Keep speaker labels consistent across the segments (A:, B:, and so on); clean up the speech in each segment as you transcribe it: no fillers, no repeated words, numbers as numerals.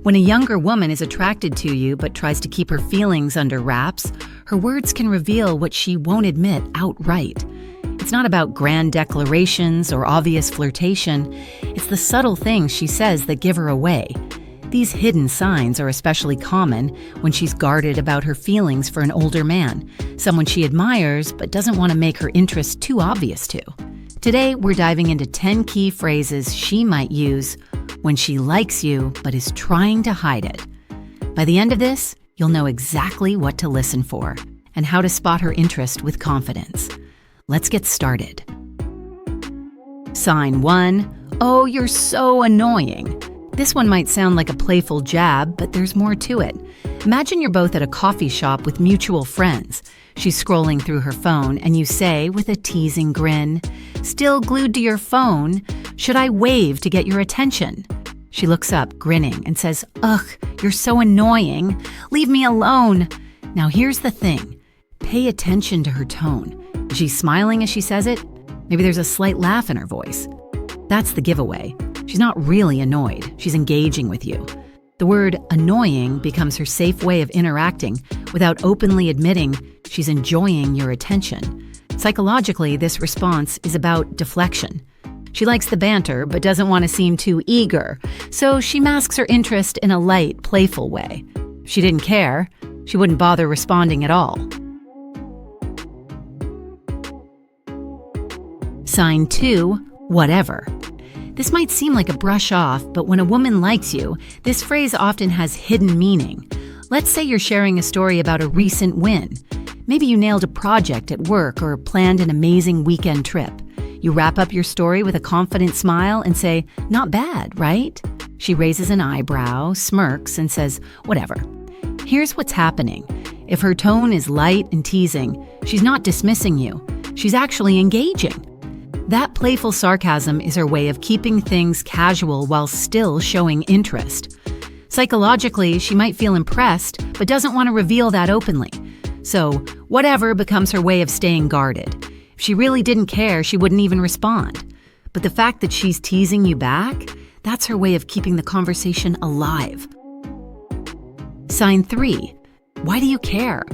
A: When a younger woman is attracted to you but tries to keep her feelings under wraps, her words can reveal what she won't admit outright. It's not about grand declarations or obvious flirtation. It's the subtle things she says that give her away. These hidden signs are especially common when she's guarded about her feelings for an older man, someone she admires but doesn't want to make her interest too obvious to. Today, we're diving into 10 key phrases she might use when she likes you but is trying to hide it. By the end of this, you'll know exactly what to listen for and how to spot her interest with confidence. Let's get started. Sign 1. Oh, you're so annoying. This one might sound like a playful jab, but there's more to it. Imagine you're both at a coffee shop with mutual friends. She's scrolling through her phone, and you say, with a teasing grin, "Still glued to your phone? Should I wave to get your attention?" She looks up, grinning, and says, "Ugh, you're so annoying. Leave me alone." Now here's the thing. Pay attention to her tone. Is she smiling as she says it? Maybe there's a slight laugh in her voice. That's the giveaway. She's not really annoyed. She's engaging with you. The word annoying becomes her safe way of interacting without openly admitting she's enjoying your attention. Psychologically, this response is about deflection. She likes the banter but doesn't want to seem too eager, so she masks her interest in a light, playful way. If she didn't care, she wouldn't bother responding at all. Sign 2. Whatever. This might seem like a brush off, but when a woman likes you, this phrase often has hidden meaning. Let's say you're sharing a story about a recent win. Maybe you nailed a project at work or planned an amazing weekend trip. You wrap up your story with a confident smile and say, "Not bad, right?" She raises an eyebrow, smirks, and says, "Whatever." Here's what's happening. If her tone is light and teasing, she's not dismissing you. She's actually engaging. That playful sarcasm is her way of keeping things casual while still showing interest. Psychologically, she might feel impressed, but doesn't want to reveal that openly. So, whatever becomes her way of staying guarded. If she really didn't care, she wouldn't even respond. But the fact that she's teasing you back, that's her way of keeping the conversation alive. Sign 3. Why do you care?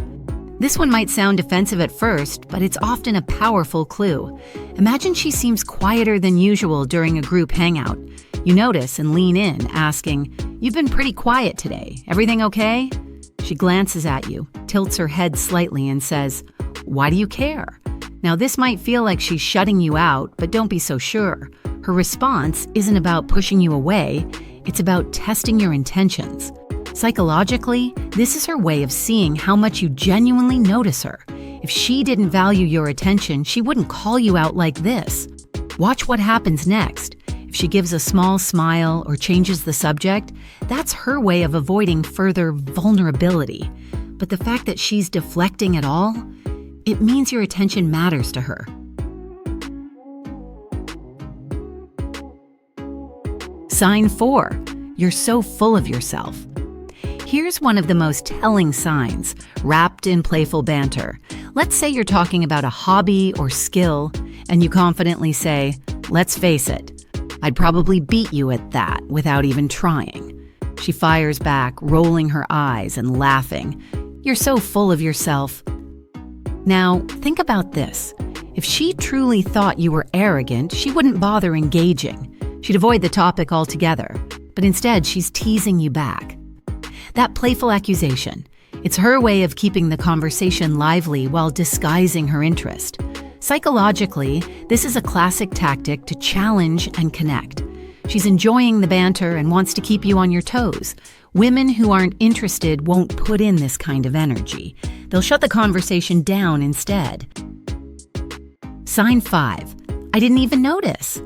A: This one might sound defensive at first, but it's often a powerful clue. Imagine she seems quieter than usual during a group hangout. You notice and lean in, asking, "You've been pretty quiet today. Everything okay?" She glances at you, tilts her head slightly, and says, "Why do you care?" Now, this might feel like she's shutting you out, but don't be so sure. Her response isn't about pushing you away, it's about testing your intentions. Psychologically, this is her way of seeing how much you genuinely notice her. If she didn't value your attention, she wouldn't call you out like this. Watch what happens next. If she gives a small smile or changes the subject, that's her way of avoiding further vulnerability. But the fact that she's deflecting at all, it means your attention matters to her. Sign 4. You're so full of yourself. Here's one of the most telling signs, wrapped in playful banter. Let's say you're talking about a hobby or skill, and you confidently say, "Let's face it, I'd probably beat you at that without even trying." She fires back, rolling her eyes and laughing. "You're so full of yourself." Now, think about this. If she truly thought you were arrogant, she wouldn't bother engaging. She'd avoid the topic altogether. But instead, she's teasing you back. That playful accusation, it's her way of keeping the conversation lively while disguising her interest. Psychologically, this is a classic tactic to challenge and connect. She's enjoying the banter and wants to keep you on your toes. Women who aren't interested won't put in this kind of energy. They'll shut the conversation down instead. Sign 5. I didn't even notice.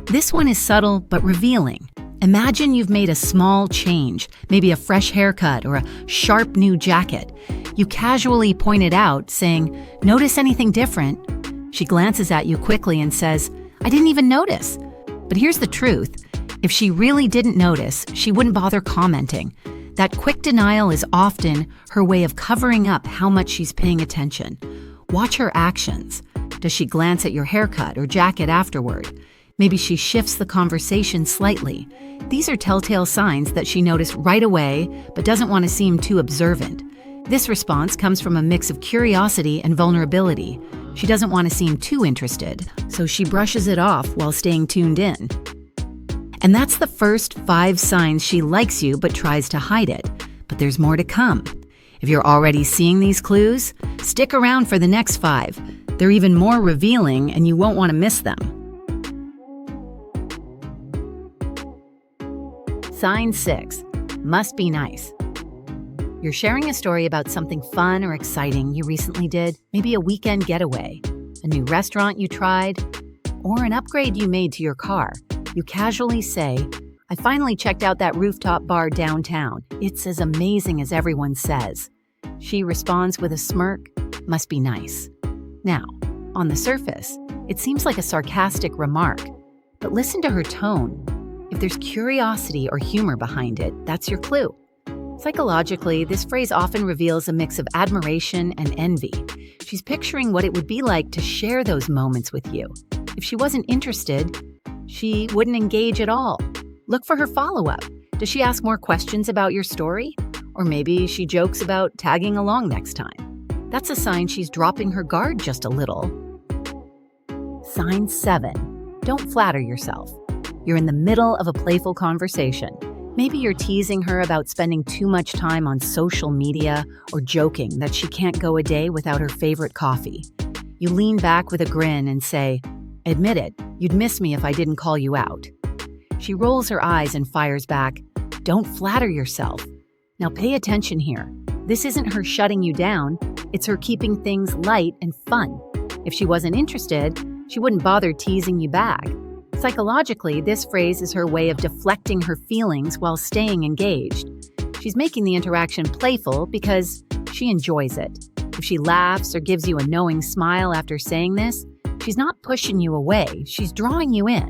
A: This one is subtle but revealing. Imagine you've made a small change, maybe a fresh haircut or a sharp new jacket. You casually point it out, saying, "Notice anything different?" She glances at you quickly and says, "I didn't even notice." But here's the truth. If she really didn't notice, she wouldn't bother commenting. That quick denial is often her way of covering up how much she's paying attention. Watch her actions. Does she glance at your haircut or jacket afterward? Maybe she shifts the conversation slightly. These are telltale signs that she noticed right away but doesn't want to seem too observant. This response comes from a mix of curiosity and vulnerability. She doesn't want to seem too interested, so she brushes it off while staying tuned in. And that's the first 5 signs she likes you but tries to hide it. But there's more to come. If you're already seeing these clues, stick around for the next 5. They're even more revealing and you won't want to miss them. Sign 6. Must be nice. You're sharing a story about something fun or exciting you recently did, maybe a weekend getaway, a new restaurant you tried, or an upgrade you made to your car. You casually say, "I finally checked out that rooftop bar downtown. It's as amazing as everyone says." She responds with a smirk, "Must be nice." Now, on the surface, it seems like a sarcastic remark, but listen to her tone. If there's curiosity or humor behind it, that's your clue. Psychologically, this phrase often reveals a mix of admiration and envy. She's picturing what it would be like to share those moments with you. If she wasn't interested, she wouldn't engage at all. Look for her follow-up. Does she ask more questions about your story? Or maybe she jokes about tagging along next time. That's a sign she's dropping her guard just a little. Sign 7. Don't flatter yourself. You're in the middle of a playful conversation. Maybe you're teasing her about spending too much time on social media or joking that she can't go a day without her favorite coffee. You lean back with a grin and say, "Admit it, you'd miss me if I didn't call you out." She rolls her eyes and fires back, "Don't flatter yourself." Now pay attention here. This isn't her shutting you down, it's her keeping things light and fun. If she wasn't interested, she wouldn't bother teasing you back. Psychologically, this phrase is her way of deflecting her feelings while staying engaged. She's making the interaction playful because she enjoys it. If she laughs or gives you a knowing smile after saying this, she's not pushing you away, she's drawing you in.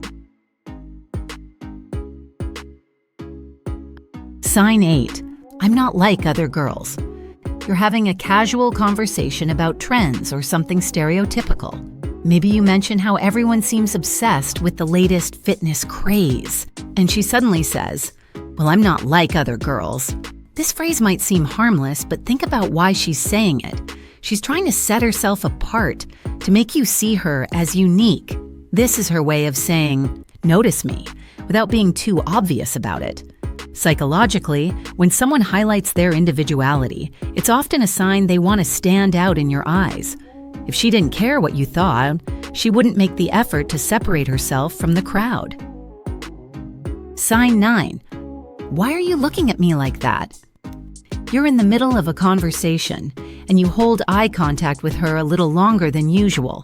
A: Sign 8. I'm not like other girls. You're having a casual conversation about trends or something stereotypical. Maybe you mention how everyone seems obsessed with the latest fitness craze, and she suddenly says, "Well, I'm not like other girls." This phrase might seem harmless, but think about why she's saying it. She's trying to set herself apart, to make you see her as unique. This is her way of saying, "Notice me," without being too obvious about it. Psychologically, when someone highlights their individuality, it's often a sign they want to stand out in your eyes. If she didn't care what you thought, she wouldn't make the effort to separate herself from the crowd. Sign 9. Why are you looking at me like that? You're in the middle of a conversation, and you hold eye contact with her a little longer than usual.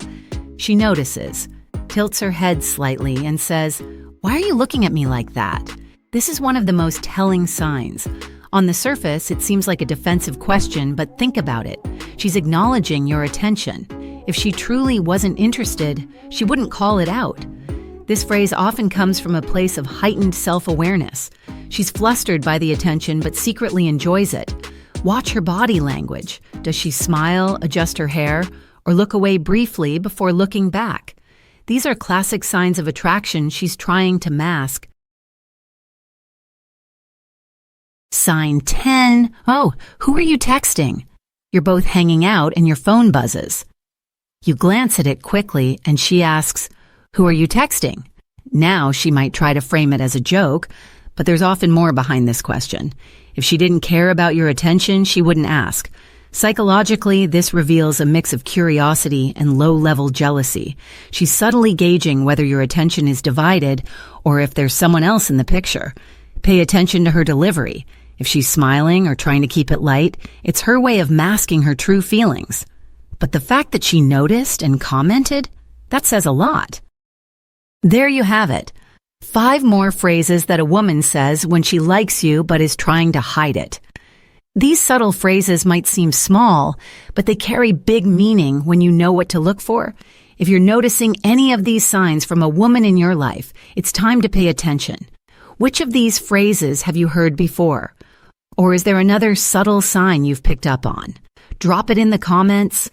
A: She notices, tilts her head slightly, and says, "Why are you looking at me like that?" This is one of the most telling signs. On the surface, it seems like a defensive question, but think about it. She's acknowledging your attention. If she truly wasn't interested, she wouldn't call it out. This phrase often comes from a place of heightened self-awareness. She's flustered by the attention, but secretly enjoys it. Watch her body language. Does she smile, adjust her hair, or look away briefly before looking back? These are classic signs of attraction she's trying to mask. Sign 10. Oh, who are you texting? You're both hanging out and your phone buzzes. You glance at it quickly and she asks, "Who are you texting?" Now she might try to frame it as a joke, but there's often more behind this question. If she didn't care about your attention, she wouldn't ask. Psychologically, this reveals a mix of curiosity and low-level jealousy. She's subtly gauging whether your attention is divided or if there's someone else in the picture. Pay attention to her delivery. If she's smiling or trying to keep it light, it's her way of masking her true feelings. But the fact that she noticed and commented, that says a lot. There you have it. 5 more phrases that a woman says when she likes you but is trying to hide it. These subtle phrases might seem small, but they carry big meaning when you know what to look for. If you're noticing any of these signs from a woman in your life, it's time to pay attention. Which of these phrases have you heard before? Or is there another subtle sign you've picked up on? Drop it in the comments.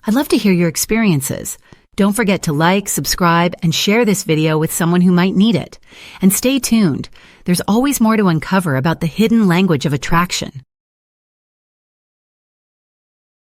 A: I'd love to hear your experiences. Don't forget to like, subscribe, and share this video with someone who might need it. And stay tuned. There's always more to uncover about the hidden language of attraction.